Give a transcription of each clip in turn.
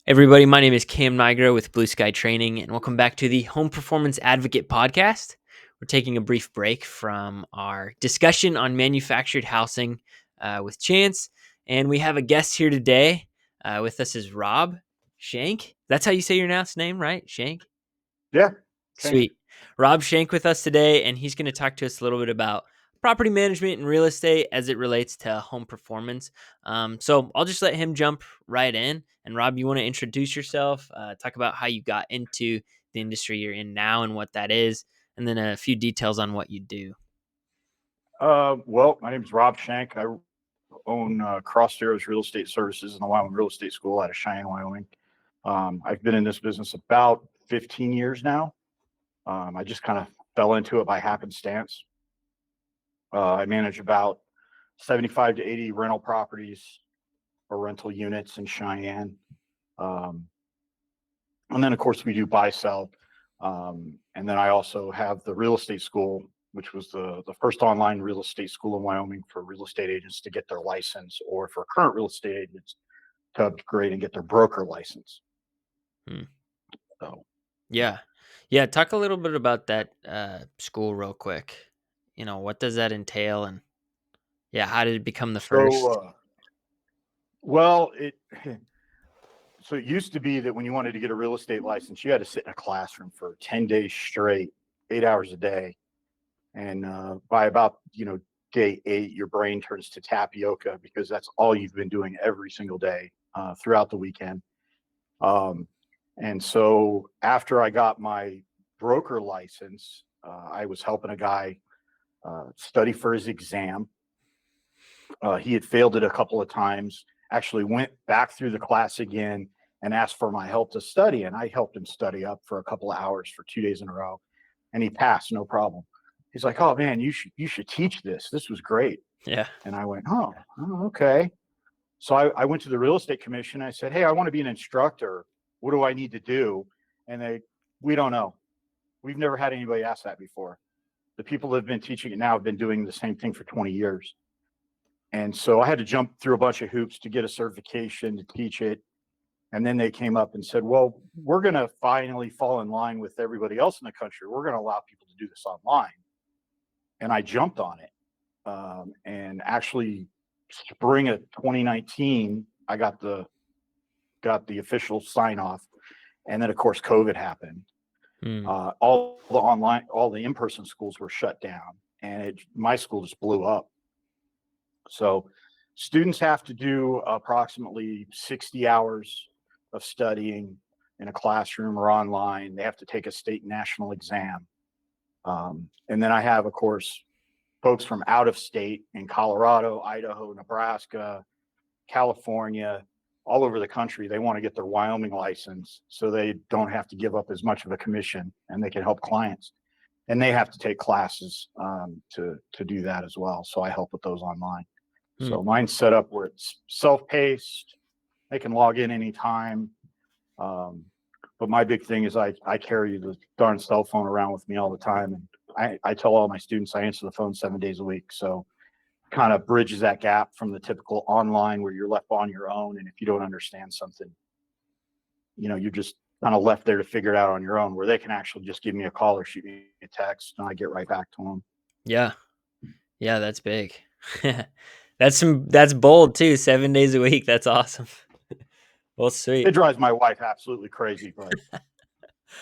Everybody, my name is Cam Nigro with Blue Sky Training, and welcome back to the Home Performance Advocate podcast. We're taking a brief break from our discussion on manufactured housing with Chance, and we have a guest here today. With us is Rob Shank. That's how you say your last name, right? Shank? Yeah. Okay. Sweet. Rob Shank with us today, and he's going to talk to us a little bit about property management and real estate as it relates to home performance. So I'll just let him jump right in. And Rob, you want to introduce yourself, talk about how you got into the industry you're in now and what that is, and then a few details on what you do. Well, my name is Rob Shank. I own Cross Arrows Real Estate Services in the Wyoming Real Estate School out of Cheyenne, Wyoming. I've been in this business about 15 years now. I just kind of fell into it by happenstance. I manage about 75 to 80 rental properties or rental units in Cheyenne. Um, and then, of course, we do buy sell. And then I also have the real estate school, which was the first online real estate school in Wyoming for real estate agents to get their license, or for current real estate agents to upgrade and get their broker license. Hmm. So, Yeah. Yeah. Talk a little bit about that school real quick. What does that entail? And yeah, how did it become the so first? well, so it used to be that when you wanted to get a real estate license, you had to sit in a classroom for 10 days straight, 8 hours a day. And by about, day 8, your brain turns to tapioca because that's all you've been doing every single day throughout the weekend. Um, and so after I got my broker license, I was helping a guy study for his exam. He had failed it a couple of times, actually went back through the class again and asked for my help to study. And I helped him study up for a couple of hours for 2 days in a row. And he passed, no problem. He's like, "Oh man, you should teach this. This was great." Yeah. And I went, "Oh, okay." So I went to the real estate commission. I said, "Hey, I want to be an instructor. What do I need to do?" And we don't know. We've never had anybody ask that before. The people that have been teaching it now have been doing the same thing for 20 years. And so I had to jump through a bunch of hoops to get a certification to teach it. And then they came up and said, "Well, we're going to finally fall in line with everybody else in the country. We're going to allow people to do this online." And I jumped on it. And actually, spring of 2019, I got the official sign off. And then, of course, COVID happened. Hmm. All the in-person schools were shut down, and my school just blew up. So students have to do approximately 60 hours of studying in a classroom or online. They have to take a state and national exam. And then I have, of course, folks from out of state in Colorado, Idaho, Nebraska, California, all over the country. They want to get their Wyoming license so they don't have to give up as much of a commission and they can help clients. And they have to take classes to do that as well. So I help with those online. Hmm. So mine's set up where it's self-paced. They can log in anytime. Um, but my big thing is I carry the darn cell phone around with me all the time. And I tell all my students I answer the phone 7 days a week. So kind of bridges that gap from the typical online where you're left on your own. And if you don't understand something, you're just kind of left there to figure it out on your own, where they can actually just give me a call or shoot me a text and I get right back to them. Yeah. Yeah, that's big. That's bold too, 7 days a week, that's awesome. Well, It sweet. drives my wife absolutely crazy, but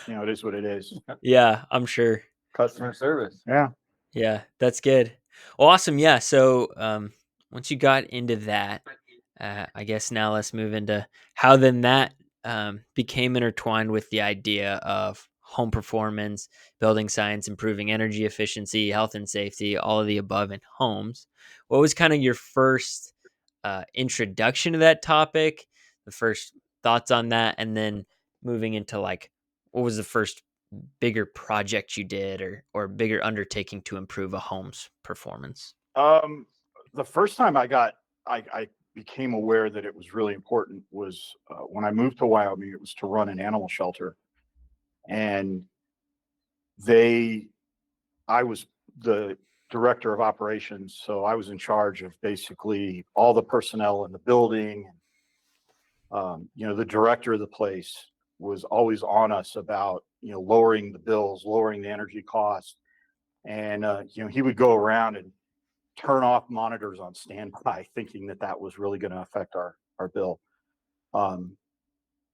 it is what it is. Yeah, I'm sure. Customer service. Yeah. Yeah, that's good. Well, awesome, yeah, so, once you got into that, I guess now let's move into how then that, became intertwined with the idea of home performance, building science, improving energy efficiency, health and safety, all of the above in homes. What was kinda your first, introduction to that topic, the first thoughts on that, and then moving into, like, what was the first bigger project you did or bigger undertaking to improve a home's performance? Um, the first time I became aware that it was really important was when I moved to Wyoming. It was to run an animal shelter, and they, I was the director of operations, so I was in charge of basically all the personnel in the building, The director of the place was always on us about, lowering the bills, lowering the energy costs. And, he would go around and turn off monitors on standby, thinking that that was really going to affect our bill. Um,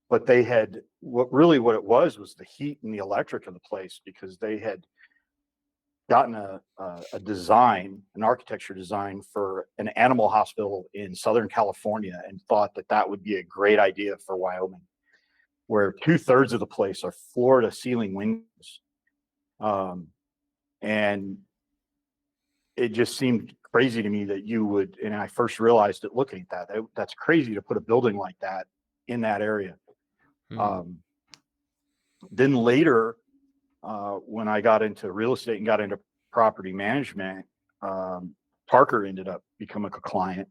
but they had what it was the heat and the electric of the place, because they had gotten a design, an architecture design for an animal hospital in Southern California, and thought that that would be a great idea for Wyoming, where 2/3 of the place are floor to ceiling windows. Um, and it just seemed crazy to me that you would, and I first realized it looking at that's crazy to put a building like that in that area. Mm. Um, then later, when I got into real estate and got into property management, um, Parker ended up becoming a client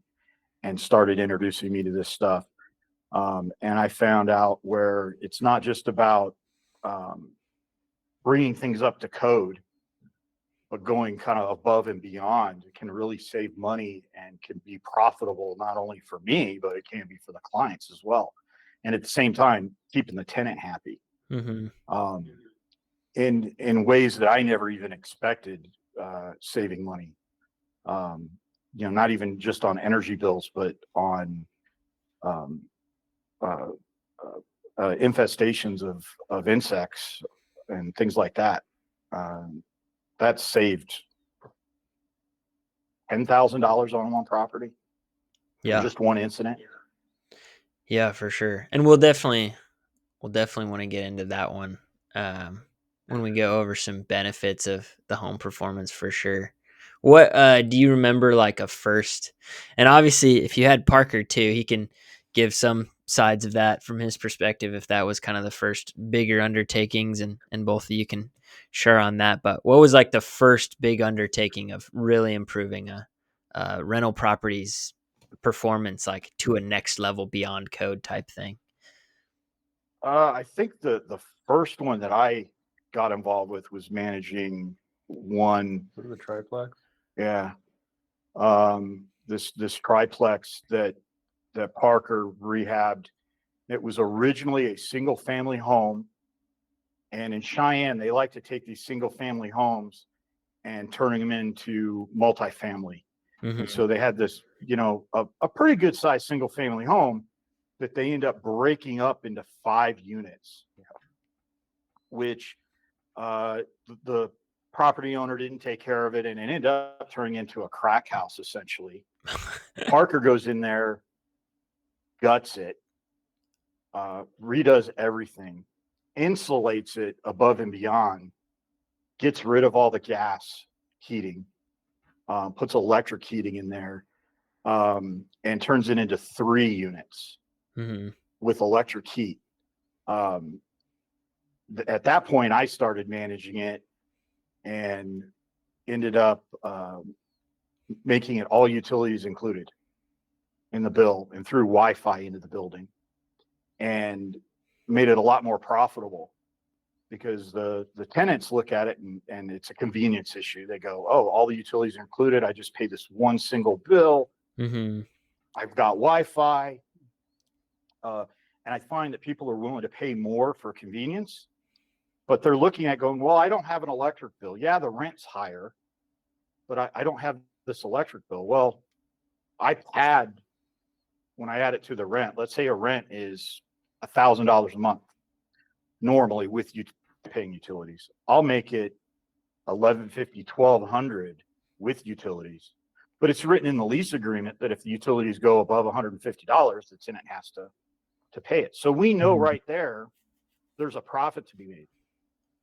and started introducing me to this stuff. And I found out where it's not just about um, bringing things up to code, but going kind of above and beyond. It can really save money and can be profitable, not only for me, but it can be for the clients as well. And at the same time, keeping the tenant happy. Hmm. Um, in ways that I never even expected, saving money. Um, not even just on energy bills, but on um, uh, infestations of insects and things like that. Um, that saved $10,000 on one property from Yeah. just one incident. Yeah, for sure. And we'll definitely want to get into that one um, when we go over some benefits of the home performance for sure. What do you remember like a first? And obviously, if you had Parker too, he can give some sides of that from his perspective. If that was kind of the first bigger undertakings, and both of you can share on that. But what was like the first big undertaking of really improving a rental property's performance, like to a next level beyond code type thing? I think the first one that I got involved with was managing one. What are the triplex? Yeah. This triplex that Parker rehabbed. It was originally a single family home, and in Cheyenne they like to take these single family homes and turning them into multifamily. And Hmm. so they had this, a pretty good sized single family home that they end up breaking up into 5 units, which uh, the property owner didn't take care of it, and it ended up turning into a crack house essentially. Parker goes in there, guts it, redoes everything, insulates it above and beyond, gets rid of all the gas heating, puts electric heating in there, and turns it into 3 units Hmm. with electric heat. Um, at that point, I started managing it and ended up making it all utilities included in the bill and threw Wi-Fi into the building, and made it a lot more profitable, because the tenants look at it, and it's a convenience issue. They go, oh, all the utilities are included. I just pay this one single bill. Hmm. I've got Wi-Fi. And I find that people are willing to pay more for convenience, but they're looking at going, well, I don't have an electric bill. Yeah, the rent's higher, but I don't have this electric bill. Well, I add, when I add it to the rent, let's say a rent is $1,000 a month normally with you paying utilities. I'll make it 1150, 1200 with utilities. But it's written in the lease agreement that if the utilities go above $150, the tenant has to pay it. So we know Hmm. right there's a profit to be made.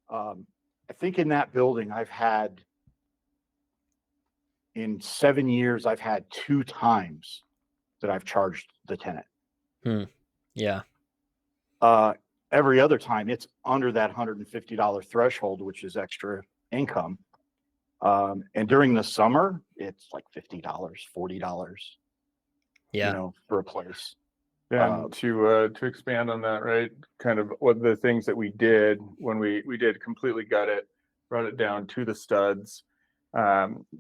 I think in that building, in 7 years, I've had 2 times that I've charged the tenant. Hmm. Yeah. Uh, every other time, it's under that $150 threshold, which is extra income. And during the summer, it's like $50, $40, Yeah. for a place. And to expand on that, right? Kind of what the things that we did when we did completely gut it, brought it down to the studs,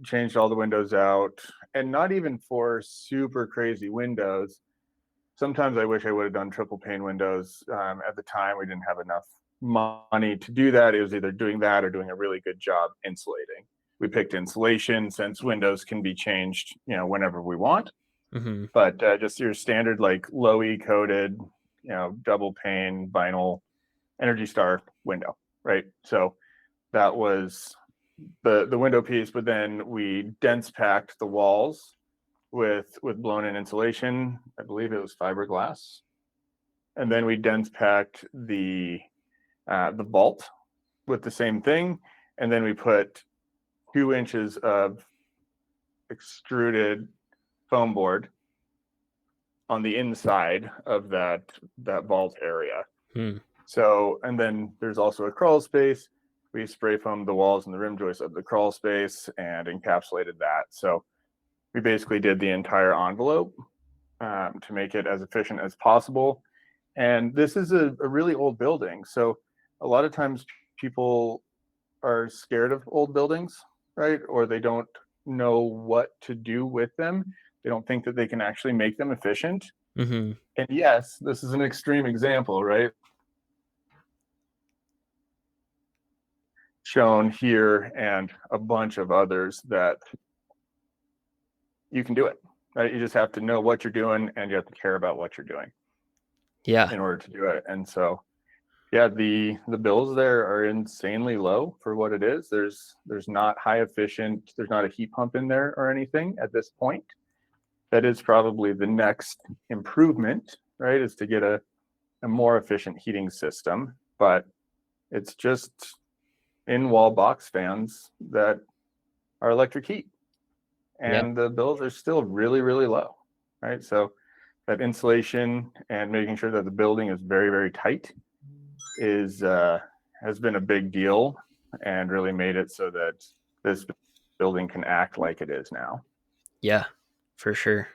changed all the windows out, and not even for super crazy windows. sometimes I wish I would have done triple pane windows. At the time, we didn't have enough money to do that. It was either doing that or doing a really good job insulating. We picked insulation since windows can be changed, whenever we want. Mm-hmm. But just your standard like low E coated, double pane vinyl Energy Star window, right? So that was the window piece, but then we dense packed the walls with blown in insulation. I believe it was fiberglass, and then we dense packed the vault with the same thing, and then we put 2 inches of extruded foam board on the inside of that vault area. Hmm. So, and then there's also a crawl space. We spray foamed the walls and the rim joists of the crawl space and encapsulated that. So we basically did the entire envelope to make it as efficient as possible. And this is a really old building. So a lot of times people are scared of old buildings, right? Or they don't know what to do with them. They don't think that they can actually make them efficient. Mm-hmm. And yes, this is an extreme example, right? Shown here and a bunch of others that you can do it, right? You just have to know what you're doing and you have to care about what you're doing Yeah. in order to do it. And so, yeah, the bills there are insanely low for what it is. There's not high efficient, there's not a heat pump in there or anything at this point. That is probably the next improvement, right? Is to get a more efficient heating system, but it's just in wall box fans that are electric heat, Yeah. and the bills are still really, really low, right? So that insulation and making sure that the building is very, very tight is has been a big deal and really made it so that this building can act like it is now. Yeah. For sure.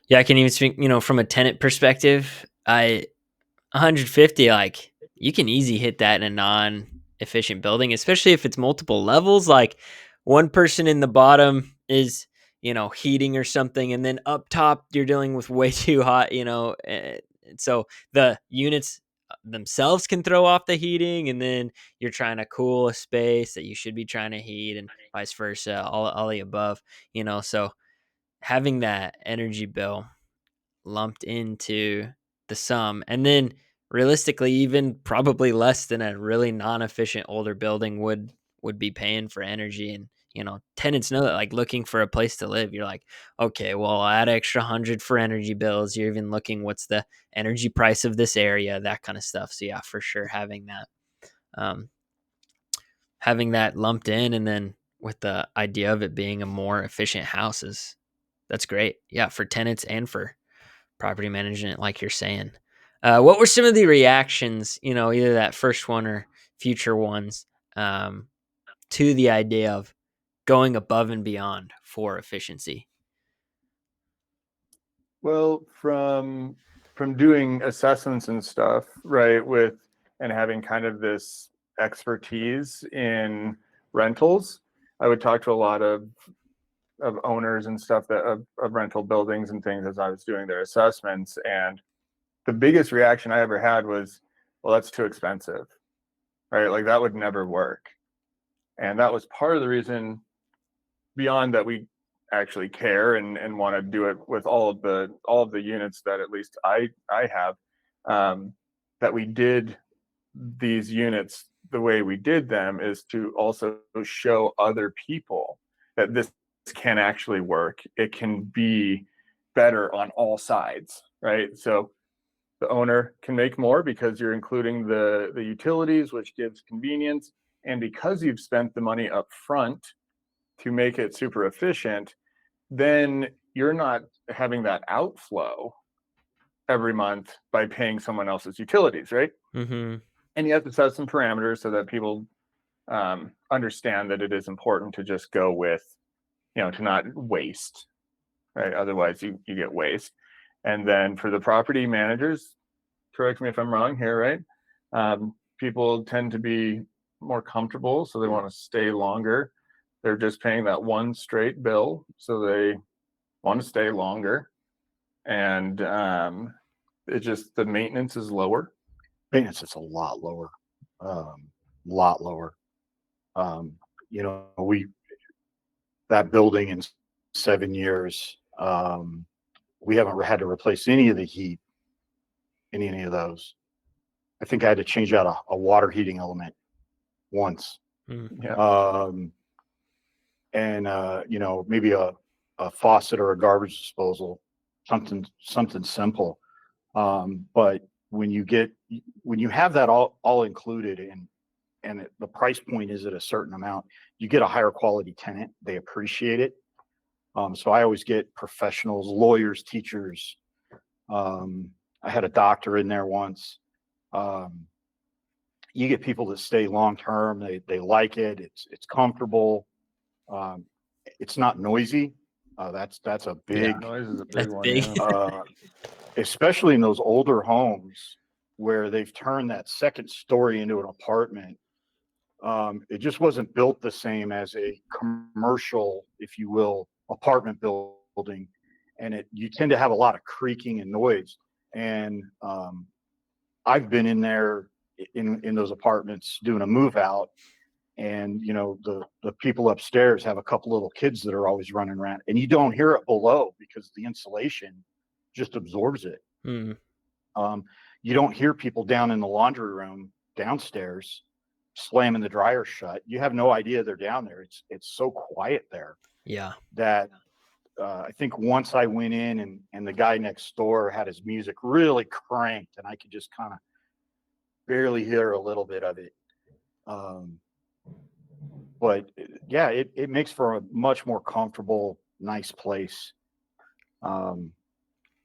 Yeah, I can even speak, from a tenant perspective. 150, like you can easy hit that in a non-efficient building, especially if it's multiple levels. Like one person in the bottom is, heating or something, and then up top you're dealing with way too hot, so the units themselves can throw off the heating, and then you're trying to cool a space that you should be trying to heat, and vice versa, all the above, so having that energy bill lumped into the sum, and then realistically even probably less than a really non-efficient older building would be paying for energy. And tenants know that, like, looking for a place to live, you're like, okay, well, I'll add extra 100 for energy bills. You're even looking, what's the energy price of this area, that kind of stuff. So yeah, for sure, um having that lumped in, and then with the idea of it being a more efficient house, that's great. Yeah, for tenants and for property management, like you're saying. What were some of the reactions, either that first one or future ones, um, to the idea of going above and beyond for efficiency? Well, from doing assessments and stuff, right, with and having kind of this expertise in rentals, I would talk to a lot of owners and stuff that of rental buildings and things as I was doing their assessments. And the biggest reaction I ever had was, well, that's too expensive, right? Like that would never work. And that was part of the reason, beyond that we actually care and want to do it with all of the units that at least I have, that we did these units the way we did them, is to also show other people that this can actually work. It can be better on all sides, right? So the owner can make more because you're including the utilities, which gives convenience, and because you've spent the money up front to make it super efficient, then you're not having that outflow every month by paying someone else's utilities, right? Mm-hmm. And you have to set some parameters so that people understand that it is important to just go with, to not waste, right? Otherwise, you get waste. And then for the property managers, correct me if I'm wrong here, right? People tend to be more comfortable, so they want to stay longer. They're just paying that one straight bill, so they want to stay longer. and it just the maintenance is lower. Maintenance is a lot lower, lot lower. Um, you know, we that building in 7 years, we haven't had to replace any of the heat in any of those. I think I had to change out a water heating element once. Mm. Yeah. And you know, maybe a faucet or a garbage disposal, something simple. But when you have that all included and the price point is at a certain amount, you get a higher quality tenant. They appreciate it. So I always get professionals, lawyers, teachers. I had a doctor in there once. Um, you get people that stay long term. They like it. It's comfortable. Um, it's not noisy. That's a Yeah, big, Noise is a big that's one. big. Yeah. especially in those older homes where they've turned that second story into an apartment. It just wasn't built the same as a commercial, if you will, apartment building, and you tend to have a lot of creaking and noise. And I've been in there in those apartments doing a move out, and you know the people upstairs have a couple little kids that are always running around, and you don't hear it below because the insulation just absorbs it. Mm. Um, you don't hear people down in the laundry room downstairs slamming the dryer shut. You have no idea they're down there. It's so quiet there Yeah. that I think once I went in and the guy next door had his music really cranked, and I could just kind of barely hear a little bit of it. Um, but yeah, it makes for a much more comfortable, nice place.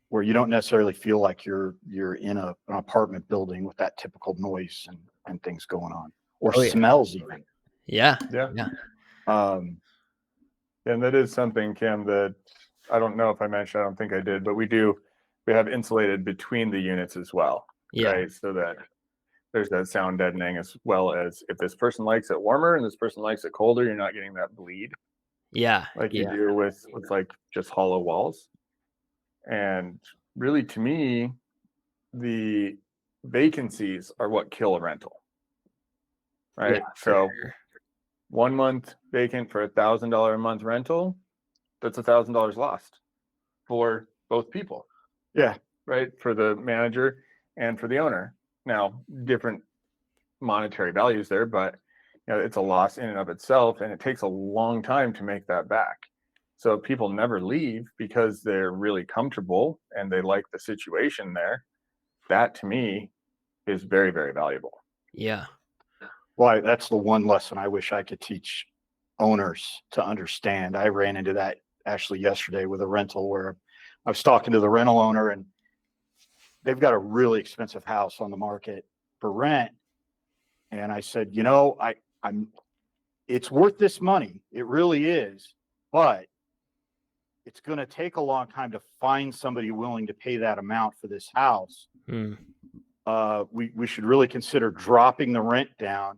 Where you don't necessarily feel like you're in an apartment building with that typical noise and things going on, or Oh yeah. smells even. Yeah. Yeah. Yeah. Um, And that is something, Kim, that I don't know if I mentioned, I don't think I did, but we have insulated between the units as well. Yeah. Right. So that there's that sound deadening, as well as if this person likes it warmer and this person likes it colder, you're not getting that bleed Yeah. like you Yeah. do with like just hollow walls. And really, to me, the vacancies are what kill a rental. Yeah. Right. For So sure. 1 month vacant for $1,000 a month rental, that's $1,000 lost for both people, yeah, right? For the manager and for the owner. Now, different monetary values there, but you know, it's a loss in and of itself, and it takes a long time to make that back. So people never leave because they're really comfortable and they like the situation there. That to me is very, very valuable. Yeah. well, that's the one lesson I wish I could teach owners to understand. I ran into that actually yesterday with a rental where I was talking to the rental owner, and they've got a really expensive house on the market for rent. And I said, you know, I'm it's worth this money. It really is. But it's going to take a long time to find somebody willing to pay that amount for this house. Mm. We should really consider dropping the rent down.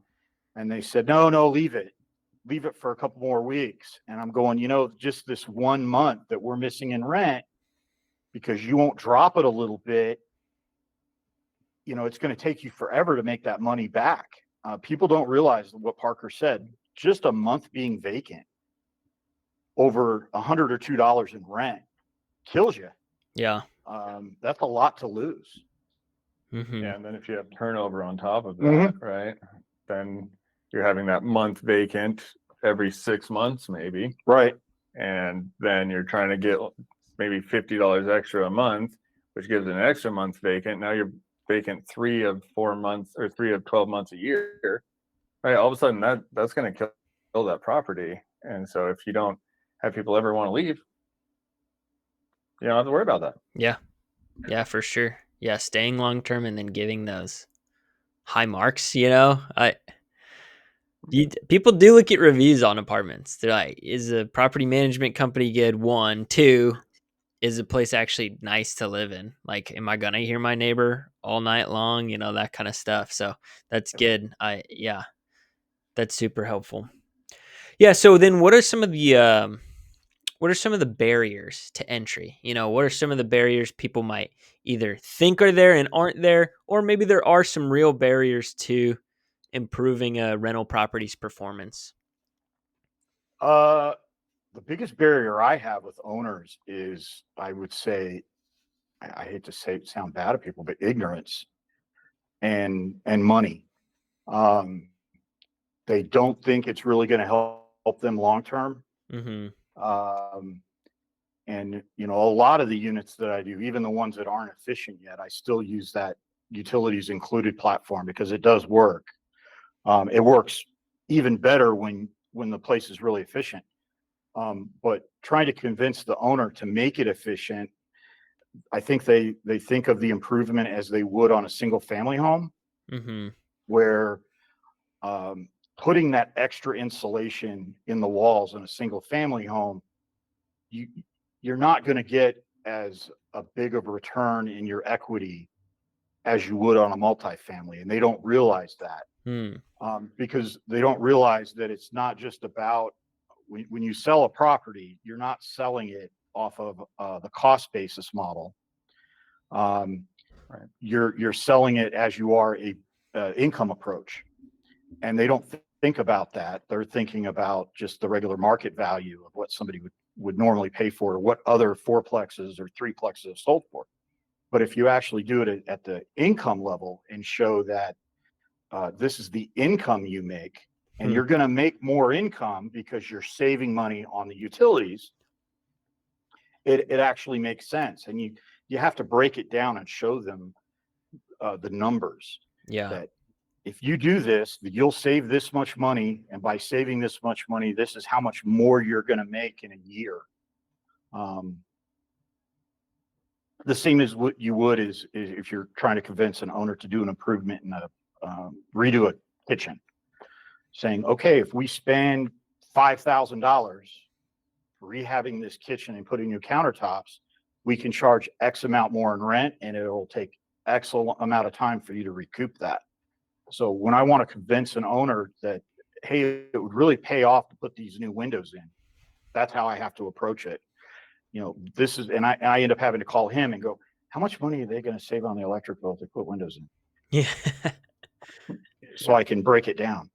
And they said, no, leave it for a couple more weeks. And I'm going, you know, just this 1 month that we're missing in rent, because you won't drop it a little bit, you know, it's going to take you forever to make that money back. People don't realize what Parker said. Just a month being vacant, over $100 or $2 in rent, kills you. Yeah. That's a lot to lose. Mm-hmm. Yeah, and then if you have turnover on top of that, right, then you're having that month vacant every 6 months, maybe. Right. And then you're trying to get maybe $50 extra a month, which gives an extra month vacant. Now you're vacant 3 of 4 months or 3 of 12 months a year, right? All of a sudden that's going to kill that property. And so if you don't have people ever want to leave, you don't have to worry about that. Yeah. Yeah, for sure. Yeah, staying long term and then giving those high marks, you know. People do look at reviews on apartments. They're like, is a property management company good? 1, 2, is the place actually nice to live in? Like, am I gonna hear my neighbor all night long? You know, that kind of stuff. So that's good. Yeah, that's super helpful. Yeah. So then, what are some of the what are some of the barriers to entry? What are some of the barriers people might either think are there and aren't there, or maybe there are some real barriers to improving a rental property's performance? Uh, the biggest barrier I have with owners is, I would say, I hate to sound bad to people, but ignorance and money. Um, they don't think it's really going to help them long term. Mm-hmm. Um, and a lot of the units that I do, even the ones that aren't efficient yet, I still use that utilities included platform because it does work. It works even better when the place is really efficient. But trying to convince the owner to make it efficient, I think they think of the improvement as they would on a single family home, Mm-hmm. where um, putting that extra insulation in the walls in a single family home, you you're not going to get as a big of a return in your equity as you would on a multifamily, and they don't realize that. Mm. Because they don't realize that it's not just about, when you sell a property, you're not selling it off of the cost basis model. Um, Right. you're selling it as you are a income approach, and they don't think about that. They're thinking about just the regular market value of what somebody would normally pay for, or what other fourplexes or threeplexes have sold for. But if you actually do it at the income level and show that this is the income you make, and Hmm. you're going to make more income because you're saving money on the utilities, it actually makes sense. And you have to break it down and show them the numbers, Yeah. that if you do this, you'll save this much money, and by saving this much money, this is how much more you're going to make in a year. Um, the same as what you would is if you're trying to convince an owner to do an improvement in redo a kitchen, saying, okay, if we spend $5,000 rehabbing this kitchen and putting new countertops, we can charge X amount more in rent, and it'll take X amount of time for you to recoup that. So when I want to convince an owner that, hey, it would really pay off to put these new windows in, that's how I have to approach it. This is, and I end up having to call him and go, how much money are they going to save on the electric bill if they put windows in? Yeah. So I can break it down.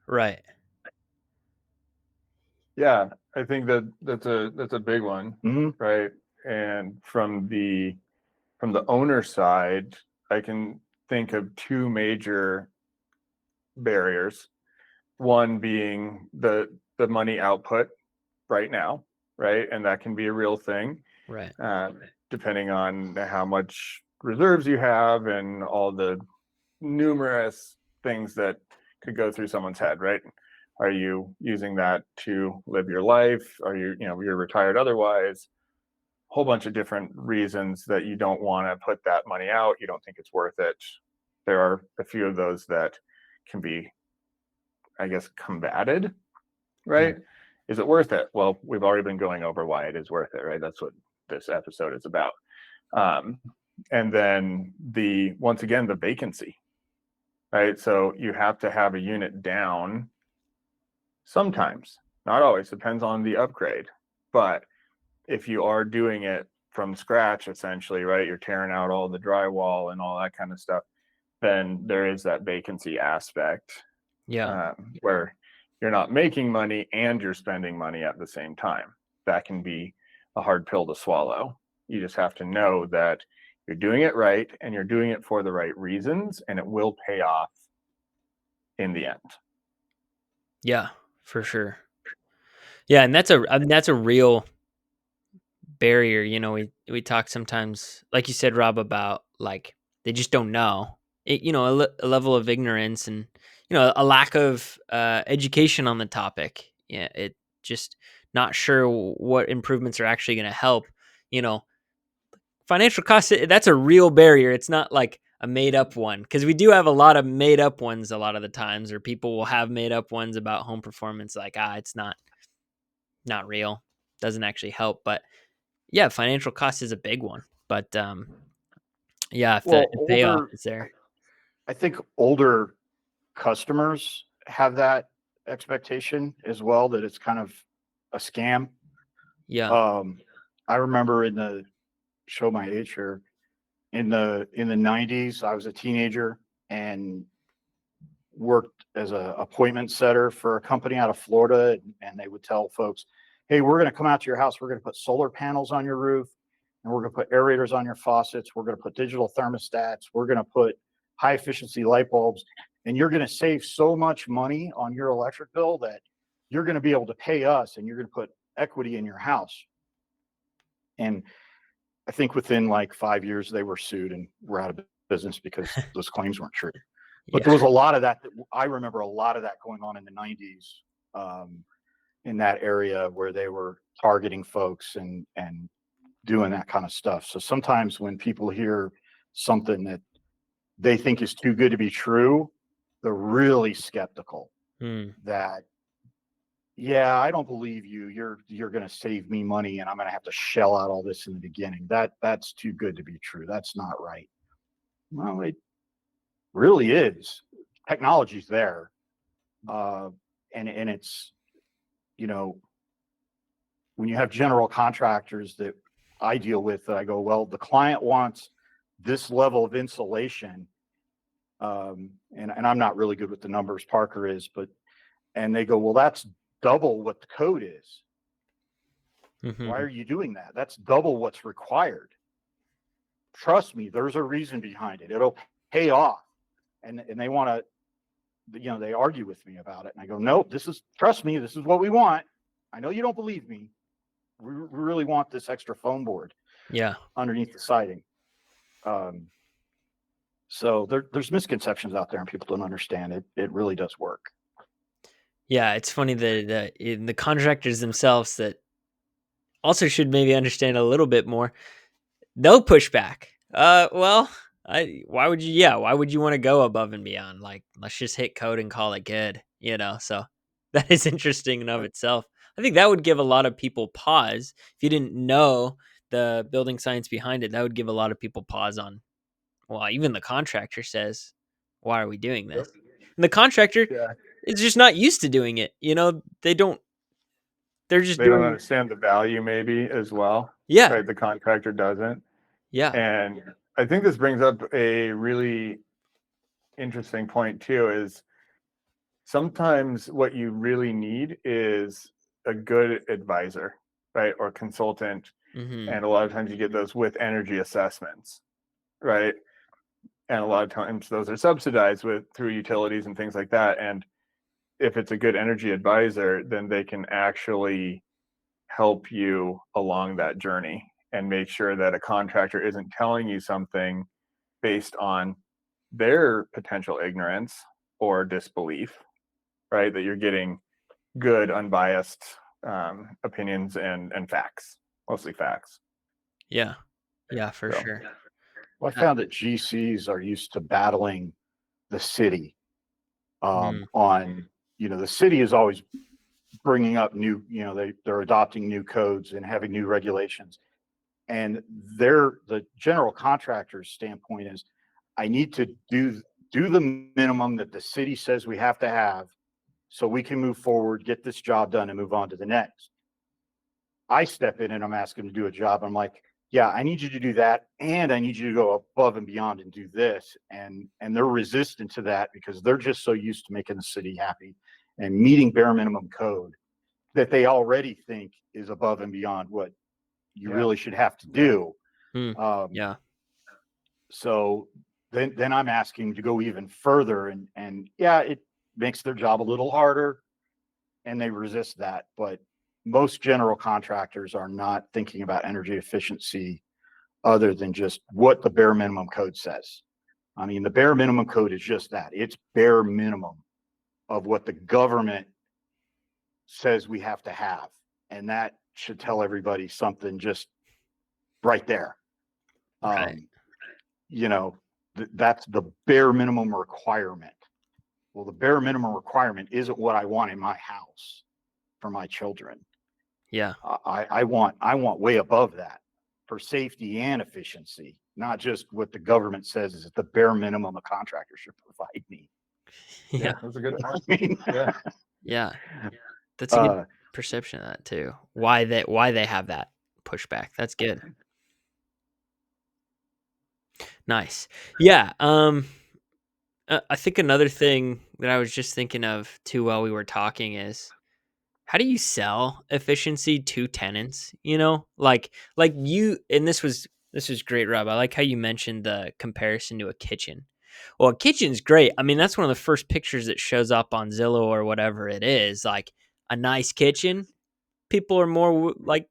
Right. Yeah, I think that's a big one, Mm-hmm. right? And from the owner side, I can think of two major barriers. One being the money output right now, right? And that can be a real thing, Right. uh, depending on how much reserves you have and all the numerous things that could go through someone's head, right? Are you using that to live your life? Are you're retired otherwise? Whole bunch of different reasons that you don't want to put that money out. You don't think it's worth it. There are a few of those that can be, I guess, combated, Mm. right? Is it worth it? Well, we've already been going over why it is worth it, right? That's what this episode is about. Um, and then once again, the vacancy, right? So you have to have a unit down sometimes, not always, depends on the upgrade. But if you are doing it from scratch, essentially, right, you're tearing out all the drywall and all that kind of stuff, then there is that vacancy aspect, Yeah. where you're not making money and you're spending money at the same time. That can be a hard pill to swallow. You just have to know that you're doing it right and you're doing it for the right reasons, and it will pay off in the end. Yeah, for sure. Yeah, and that's a real barrier. We talk sometimes, like you said, Rob, about like they just don't know. A level of ignorance and a lack of education on the topic. Yeah, it just not sure what improvements are actually going to help. You know, financial costs. That's a real barrier. It's not like a made up one, because we do have a lot of made up ones a lot of the times, or people will have made up ones about home performance, like it's not real, doesn't actually help. But yeah, financial cost is a big one. But yeah, if the Well, payoff is there. I think older customers have that expectation as well, that it's kind of a scam. Yeah. I remember show my age here, in the 90s, I was a teenager and worked as a appointment setter for a company out of Florida, and they would tell folks, "Hey, we're going to come out to your house. We're going to put solar panels on your roof, and we're going to put aerators on your faucets. We're going to put digital thermostats. We're going to put high efficiency light bulbs, and you're going to save so much money on your electric bill that you're going to be able to pay us, and you're going to put equity in your house." And I think within like 5 years, they were sued and were out of business because those claims weren't true. But Yeah. there was a lot of that. I remember a lot of that going on in the 90s, in that area where they were targeting folks and doing that kind of stuff. So sometimes when people hear something that they think is too good to be true, they're really skeptical Hmm. that, yeah, I don't believe you. You're going to save me money, and I'm going to have to shell out all this in the beginning. That's too good to be true. That's not right. Well, it really is. Technology's there, uh, and it's, you know, when you have general contractors that I deal with, I go, well, the client wants this level of insulation, and I'm not really good with the numbers. Parker is, but and they go, well, that's double what the code is. Why Hmm. are you doing that? That's double what's required. Trust me, there's a reason behind it. It'll pay off. And they want to, they argue with me about it. And I go, nope, trust me, this is what we want. I know you don't believe me. We really want this extra foam board Yeah. underneath the siding. So there's misconceptions out there and people don't understand it. It really does work. Yeah. It's funny that the contractors themselves that also should maybe understand a little bit more. They'll push back. Well, why would you want to go above and beyond? Like, let's just hit code and call it good, So that is interesting in of itself. I think that would give a lot of people pause. If you didn't know the building science behind it, that would give a lot of people pause on, well, even the contractor says, why are we doing Yep. this? And the contractor Yeah. is just not used to doing it. They're just They don't doing, understand the value maybe as well, yeah, right? The contractor doesn't. yeah. And I think this brings up a really interesting point too, is sometimes what you really need is a good advisor, right? Or consultant. Hmm. And a lot of times you get those with energy assessments, right? And a lot of times those are subsidized through utilities and things like that. And if it's a good energy advisor, then they can actually help you along that journey and make sure that a contractor isn't telling you something based on their potential ignorance or disbelief, right? That you're getting good, unbiased opinions and facts, mostly facts. Yeah. Yeah, for So, sure. Well, I found that GCs are used to battling the city, Mm, on, the city is always bringing up new, they're adopting new codes and having new regulations. And the general contractor's standpoint is, I need to do the minimum that the city says we have to have so we can move forward, get this job done, and move on to the next. I step in and I'm asking them to do a job. I'm like, yeah, I need you to do that, and I need you to go above and beyond and do this. And they're resistant to that because they're just so used to making the city happy and meeting bare minimum code that they already think is above and beyond what you yeah. really should have to do. mm, Um, yeah. so then I'm asking to go even further, and yeah, it makes their job a little harder, and they resist that. But most general contractors are not thinking about energy efficiency other than just what the bare minimum code says. I mean, the bare minimum code is just that. It's bare minimum of what the government says we have to have. And that should tell everybody something just right there. Right. Um, that's the bare minimum requirement. Well, the bare minimum requirement isn't what I want in my house for my children. Yeah. I want way above that for safety and efficiency, not just what the government says is the bare minimum a contractor should provide me. Yeah. Yeah, that's a good I point. mean, Yeah. Yeah. That's a good uh, perception of that too. Why they have that pushback. That's good. Nice. Yeah. I think another thing that I was just thinking of too while we were talking is how do you sell efficiency to tenants? You know, like you and this was great, Rob. I like how you mentioned the comparison to a kitchen. Well, a kitchen's great. I mean, that's one of the first pictures that shows up on Zillow or whatever it is. Like a nice kitchen. People are more like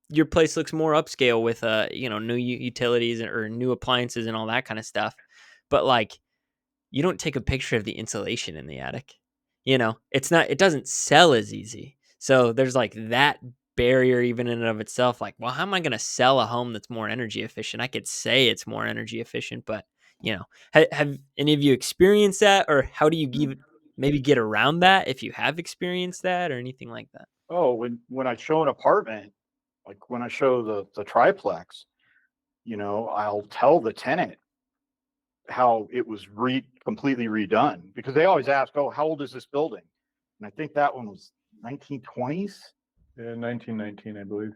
your place looks more upscale with new utilities or new appliances and all that kind of stuff. But like you don't take a picture of the insulation in the attic. You know, it doesn't sell as easy. So there's like that barrier even in and of itself. Like, well, how am I going to sell a home that's more energy efficient? I could say it's more energy efficient, but you know, have any of you experienced that, or how do you maybe get around that if you have experienced that or anything like that? Oh, when I show an apartment, like when I show the triplex, I'll tell the tenant how it was completely redone, because they always ask, "Oh, how old is this building?" And I think that one was 1920s. Yeah, 1919, I believe.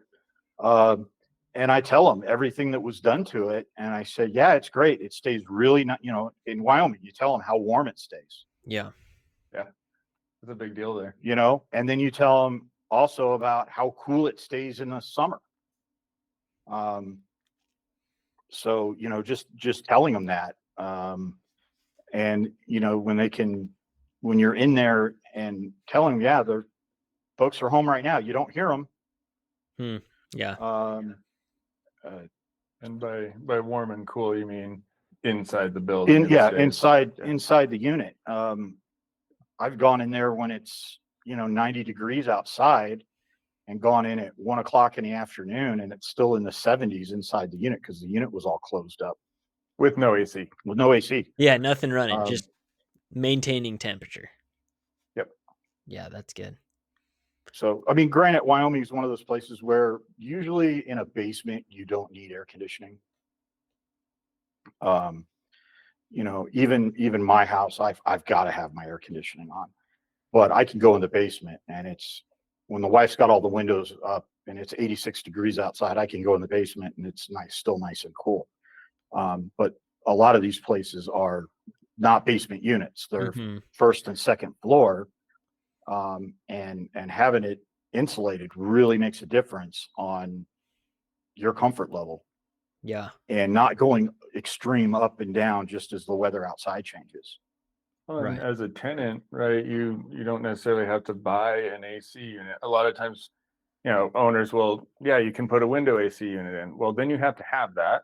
And I tell them everything that was done to it, and I say, "Yeah, it's great. It stays really not, in Wyoming, you tell them how warm it stays, Yeah. Yeah, that's a big deal there. and then you tell them also about how cool it stays in the summer." Um, so just telling them that, and when you're in there and telling them, yeah, the folks are home right now, you don't hear them. Yeah. And by warm and cool, you mean inside the building? Inside the unit. I've gone in there when it's 90 degrees outside, and gone in at 1 o'clock in the afternoon, and it's still in the 70s inside the unit because the unit was all closed up with no AC. with no AC. Yeah, nothing running, just maintaining temperature. Yep. Yeah, that's good. So, I mean, granted, Wyoming is one of those places where usually in a basement you don't need air conditioning. Even my house, I've got to have my air conditioning on, but I can go in the basement, and it's when the wife's got all the windows up and it's 86 degrees outside, I can go in the basement and it's still nice and cool. But a lot of these places are not basement units; they're first and second floor, and having it insulated really makes a difference on your comfort level. Yeah. And not going extreme up and down just as the weather outside changes. Well, and Right. as a tenant, right, you don't necessarily have to buy an AC unit. A lot of times, owners will, yeah, you can put a window AC unit in. Well, then you have to have that.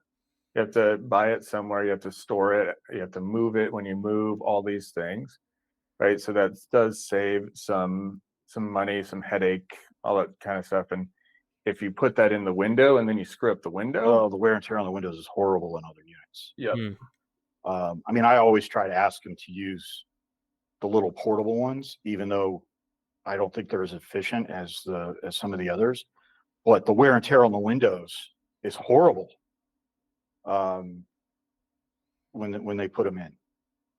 You have to buy it somewhere. You have to store it. You have to move it when you move. All these things, right? So that does save some money, some headache, all that kind of stuff. And if you put that in the window and then you screw up the window, Oh, the wear and tear on the windows is horrible in other units. yeah, I mean, I always try to ask them to use the little portable ones, even though I don't think they're as efficient as some of the others. But the wear and tear on the windows is horrible when they put them in,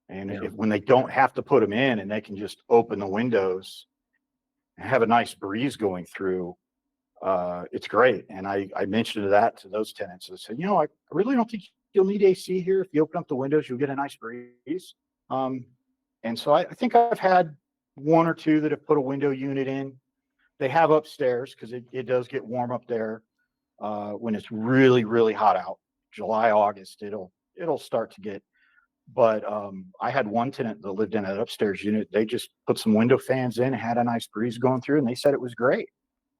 and when they don't have to put them in and they can just open the windows and have a nice breeze going through. It's great. And I mentioned that to those tenants. I said, I really don't think you'll need AC here. If you open up the windows, you'll get a nice breeze. And so I think I've had one or two that have put a window unit in. They have upstairs because it does get warm up there when it's really, really hot out. July, August, it'll start to get. But I had one tenant that lived in an upstairs unit. They just put some window fans in, had a nice breeze going through, and they said it was great.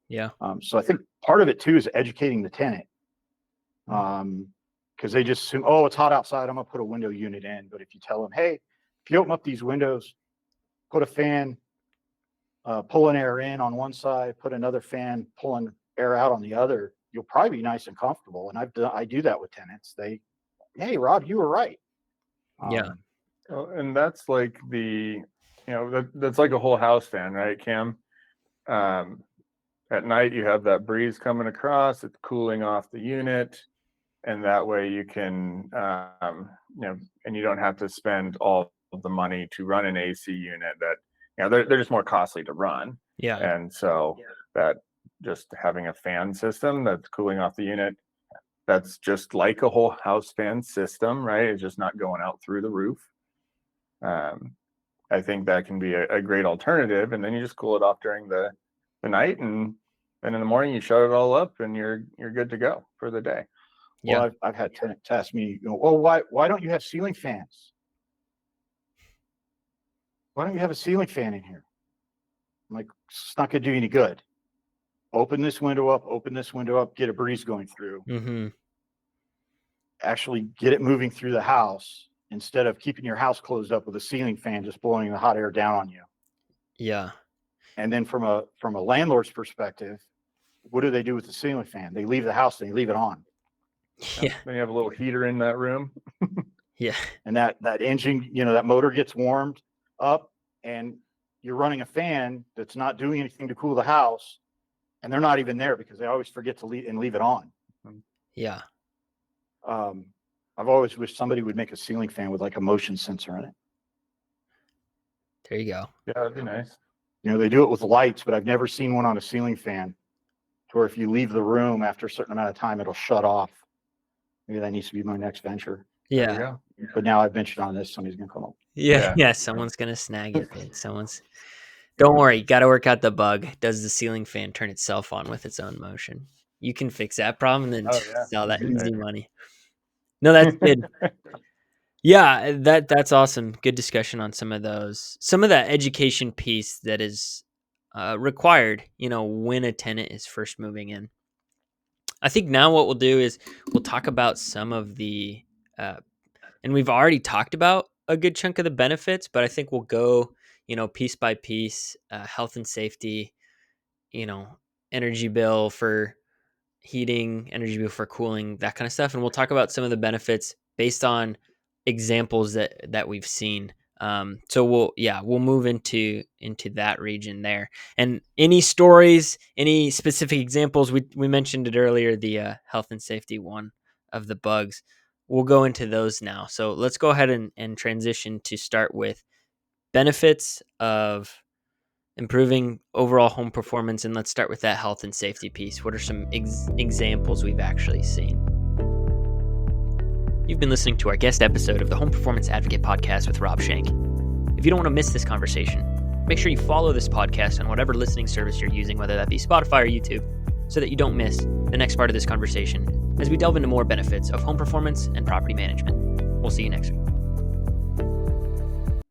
Yeah. So I think part of it too is educating the tenant, because they just assume, oh, it's hot outside, I'm gonna put a window unit in. But if you tell them, hey, if you open up these windows, put a fan pulling air in on one side, put another fan pulling air out on the other, you'll probably be nice and comfortable. And I do that with tenants. Hey, Rob, you were right. Yeah. Well, and that's like that's like a whole house fan, right, Cam? At night you have that breeze coming across, it's cooling off the unit, and that way you can and you don't have to spend all of the money to run an AC unit that they're just more costly to run. Yeah. And so that just having a fan system that's cooling off the unit, that's just like a whole house fan system, right? It's just not going out through the roof. I think that can be a great alternative. And then you just cool it off during the night, and then in the morning you shut it all up and you're good to go for the day. Yeah. Well, I've had tenants ask me, well, why don't you have ceiling fans? Why don't you have a ceiling fan in here? I'm like, it's not going to do you any good. Open this window up, get a breeze going through. Mm-hmm. Actually get it moving through the house instead of keeping your house closed up with a ceiling fan just blowing the hot air down on you. Yeah. And then from a landlord's perspective, what do they do with the ceiling fan? They leave the house, they leave it on. Yeah. Then you have a little heater in that room. Yeah. And that engine, that motor gets warmed up, and you're running a fan that's not doing anything to cool the house, and they're not even there because they always forget to leave it on. Yeah. I've always wished somebody would make a ceiling fan with like a motion sensor in it. There you go. Yeah, that'd be nice. They do it with lights, but I've never seen one on a ceiling fan to where if you leave the room after a certain amount of time, it'll shut off. Maybe that needs to be my next venture. There you Yeah. go. But now I've ventured on this, somebody's going to come up. Yeah. Yeah. Someone's going to snag it. Don't worry. Got to work out the bug. Does the ceiling fan turn itself on with its own motion? You can fix that problem and then sell that easy money. No, that's good. Yeah, that's awesome. Good discussion on some of those. Some of that education piece that is required, when a tenant is first moving in. I think now what we'll do is we'll talk about some of the, and we've already talked about a good chunk of the benefits, but I think we'll go, piece by piece, health and safety, energy bill for heating, energy bill for cooling, that kind of stuff. And we'll talk about some of the benefits based on examples that we've seen. So we'll move into that region there. And any stories, any specific examples, we mentioned it earlier, the health and safety one of the bugs. We'll go into those now. So let's go ahead and transition to start with benefits of improving overall home performance. And let's start with that health and safety piece. What are some examples we've actually seen? You've been listening to our guest episode of the Home Performance Advocate podcast with Rob Shank. If you don't want to miss this conversation, make sure you follow this podcast on whatever listening service you're using, whether that be Spotify or YouTube, so that you don't miss the next part of this conversation as we delve into more benefits of home performance and property management. We'll see you next week.